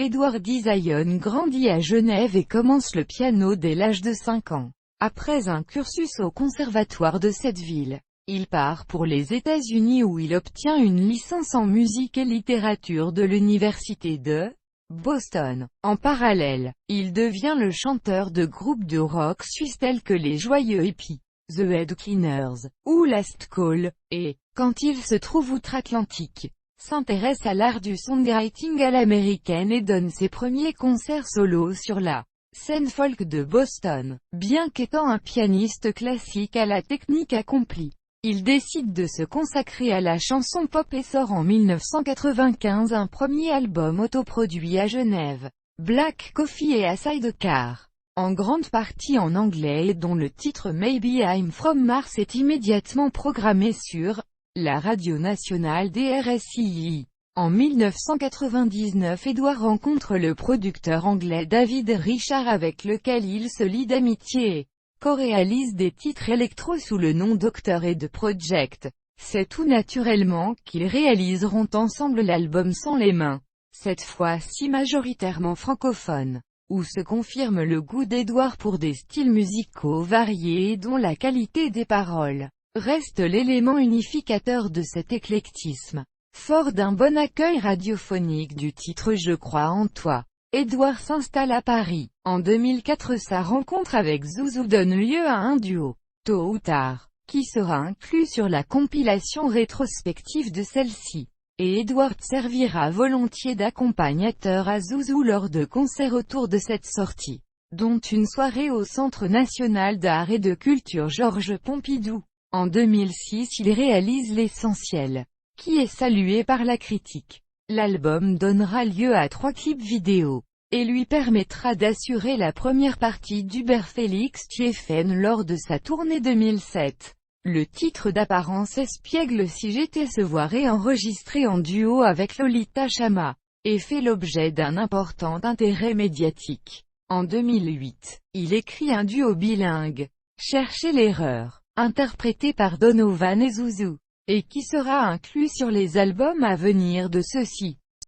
Edward Zion grandit à Genève et commence le piano dès l'âge de 5 ans. Après un cursus au conservatoire de cette ville, il part pour les États-Unis où il obtient une licence en musique et littérature de l'université de Boston. En parallèle, il devient le chanteur de groupes de rock suisses tels que les Joyeux Hippies, The Headcleaners, ou Last Call, et, quand il se trouve outre-Atlantique, s'intéresse à l'art du songwriting à l'américaine et donne ses premiers concerts solos sur la scène folk de Boston. Bien qu'étant un pianiste classique à la technique accomplie, il décide de se consacrer à la chanson pop et sort en 1995 un premier album autoproduit à Genève, Black Coffee et A Sidecar, en grande partie en anglais et dont le titre Maybe I'm From Mars est immédiatement programmé sur la radio nationale des RSI. En 1999, Edward rencontre le producteur anglais David Richard avec lequel il se lie d'amitié et co-réalise des titres électro sous le nom Dr. et The Project. C'est tout naturellement qu'ils réaliseront ensemble l'album Sans les mains, cette fois-ci majoritairement francophone, où se confirme le goût d'Edward pour des styles musicaux variés et dont la qualité des paroles reste l'élément unificateur de cet éclectisme. Fort d'un bon accueil radiophonique du titre Je crois en toi, Edward s'installe à Paris. En 2004, sa rencontre avec Zouzou donne lieu à un duo, Tôt ou tard, qui sera inclus sur la compilation rétrospective de celle-ci. Et Edward servira volontiers d'accompagnateur à Zouzou lors de concerts autour de cette sortie, dont une soirée au Centre national d'art et de culture Georges Pompidou. En 2006, il réalise L'Essentiel, qui est salué par la critique. L'album donnera lieu à 3 clips vidéo, et lui permettra d'assurer la première partie d'Hubert Félix Thiéfaine lors de sa tournée 2007. Le titre d'apparence espiègle Si j'étais se voit réenregistré en duo avec Lolita Chama, et fait l'objet d'un important intérêt médiatique. En 2008, il écrit un duo bilingue, Cherchez l'erreur, interprété par Donovan et Zouzou, et qui sera inclus sur les albums à venir de ceux-ci.